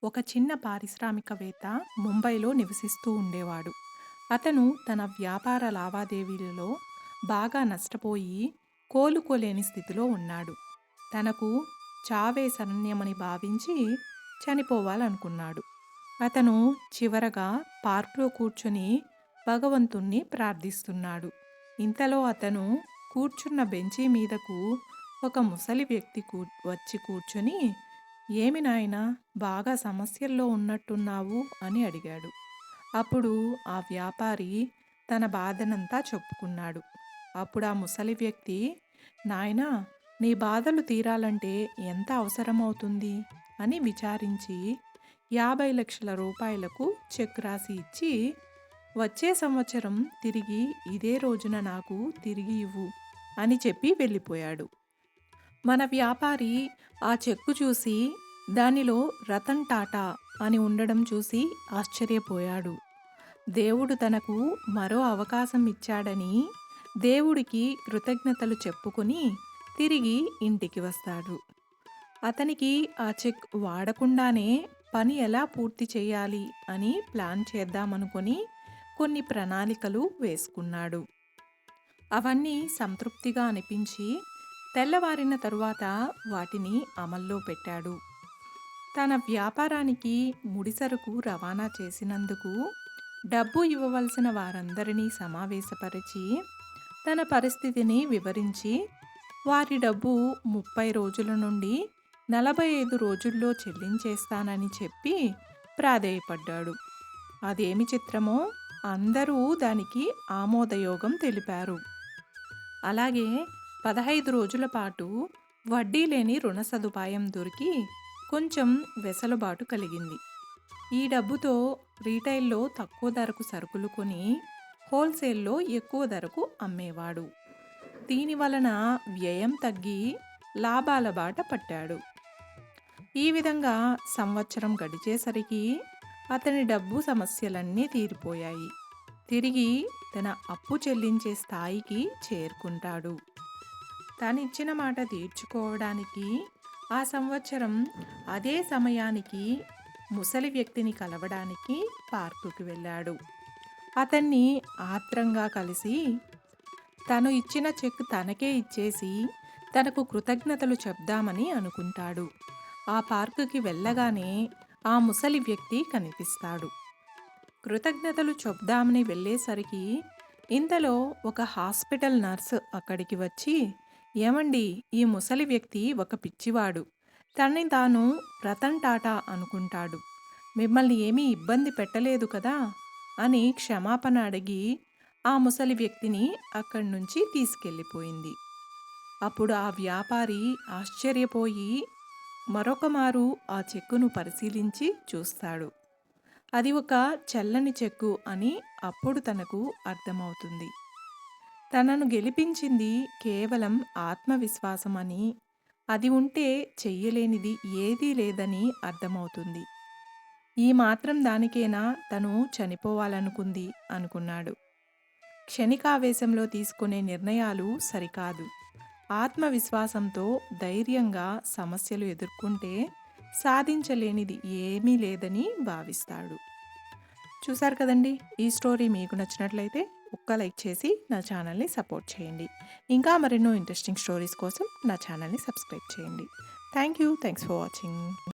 ఒక చిన్న పారిశ్రామికవేత్త ముంబైలో నివసిస్తూ ఉండేవాడు. అతను తన వ్యాపార లావాదేవీలలో బాగా నష్టపోయి కోలుకోలేని స్థితిలో ఉన్నాడు. తనకు చావే శరణ్యమని భావించి చనిపోవాలనుకున్నాడు. అతను చివరగా పార్క్లో కూర్చొని భగవంతుణ్ణి ప్రార్థిస్తున్నాడు. ఇంతలో అతను కూర్చున్న బెంచీ మీదకు ఒక ముసలి వ్యక్తి వచ్చి కూర్చొని, "ఏమి నాయనా, బాగా సమస్యల్లో ఉన్నట్టున్నావు" అని అడిగాడు. అప్పుడు ఆ వ్యాపారి తన బాధనంతా చెప్పుకున్నాడు. అప్పుడు ఆ ముసలి వ్యక్తి, "నాయనా, నీ బాధలు తీరాలంటే ఎంత అవసరమవుతుంది" అని విచారించి 50,00,000 రూపాయలకు చెక్ రాసి ఇచ్చి, "వచ్చే సంవత్సరం తిరిగి ఇదే రోజున నాకు తిరిగి ఇవ్వు" అని చెప్పి వెళ్ళిపోయాడు. మన వ్యాపారి ఆ చెక్కు చూసి దానిలో రతన్ టాటా అని ఉండడం చూసి ఆశ్చర్యపోయాడు. దేవుడు తనకు మరో అవకాశం ఇచ్చాడని దేవుడికి కృతజ్ఞతలు చెప్పుకుని తిరిగి ఇంటికి వస్తాడు. అతనికి ఆ చెక్ వాడకుండానే పని ఎలా పూర్తి చేయాలి అని ప్లాన్ చేద్దామనుకొని కొన్ని ప్రణాళికలు వేసుకున్నాడు. అవన్నీ సంతృప్తిగా అనిపించి తెల్లవారిన తరువాత వాటిని అమల్లో పెట్టాడు. తన వ్యాపారానికి ముడిసరుకు రవాణా చేసినందుకు డబ్బు ఇవ్వవలసిన వారందరినీ సమావేశపరిచి తన పరిస్థితిని వివరించి వారి డబ్బు 30 రోజుల నుండి 45 రోజుల్లో చెల్లించేస్తానని చెప్పి ప్రాధేయపడ్డాడు. అదేమి చిత్రమో, అందరూ దానికి ఆమోదయోగం తెలిపారు. అలాగే 15 రోజుల పాటు వడ్డీ లేని రుణ సదుపాయం దొరికి కొంచెం వెసులుబాటు కలిగింది. ఈ డబ్బుతో రీటైల్లో తక్కువ ధరకు సరుకులు కొని హోల్సేల్లో ఎక్కువ ధరకు అమ్మేవాడు. దీని వలన వ్యయం తగ్గి లాభాల బాట పట్టాడు. ఈ విధంగా సంవత్సరం గడిచేసరికి అతని డబ్బు సమస్యలన్నీ తీరిపోయాయి. తిరిగి తన అప్పు చెల్లించే స్థాయికి చేరుకుంటాడు. తనిచ్చిన మాట తీర్చుకోవడానికి ఆ సంవత్సరం అదే సమయానికి ముసలి వ్యక్తిని కలవడానికి పార్కుకి వెళ్ళాడు. అతన్ని ఆత్రంగా కలిసి తను ఇచ్చిన చెక్ తనకే ఇచ్చేసి తనకు కృతజ్ఞతలు చెప్దామని అనుకుంటాడు. ఆ పార్కుకి వెళ్ళగానే ఆ ముసలి వ్యక్తి కనిపిస్తాడు. కృతజ్ఞతలు చెప్దామని వెళ్ళేసరికి ఇంతలో ఒక హాస్పిటల్ నర్సు అక్కడికి వచ్చి, "ఏమండి, ఈ ముసలి వ్యక్తి ఒక పిచ్చివాడు. తనని తాను రతన్ టాటా అనుకుంటాడు. మిమ్మల్ని ఏమీ ఇబ్బంది పెట్టలేదు కదా" అని క్షమాపణ అడిగి ఆ ముసలి వ్యక్తిని అక్కడి నుంచి తీసుకెళ్ళిపోయింది. అప్పుడు ఆ వ్యాపారి ఆశ్చర్యపోయి మరొక మారు ఆ చెక్కును పరిశీలించి చూస్తాడు. అది ఒక చెల్లని చెక్కు అని అప్పుడు తనకు అర్థమవుతుంది. తనను గెలిపించింది కేవలం ఆత్మవిశ్వాసం అని, అది ఉంటే చెయ్యలేనిది ఏదీ లేదని అర్థమవుతుంది. ఈ మాత్రం దానికేనా తను చనిపోవాలనుకుంది అనుకున్నాడు. క్షణికావేశంలో తీసుకునే నిర్ణయాలు సరికాదు. ఆత్మవిశ్వాసంతో ధైర్యంగా సమస్యలు ఎదుర్కొంటే సాధించలేనిది ఏమీ లేదని భావిస్తాడు. చూసారు కదండి, ఈ స్టోరీ మీకు నచ్చినట్లయితే ఒక్క లైక్ చేసి నా ఛానల్ని సపోర్ట్ చేయండి. ఇంకా మరెన్నో ఇంట్రెస్టింగ్ స్టోరీస్ కోసం నా ఛానల్ని సబ్స్క్రైబ్ చేయండి. Thank you. Thanks for watching.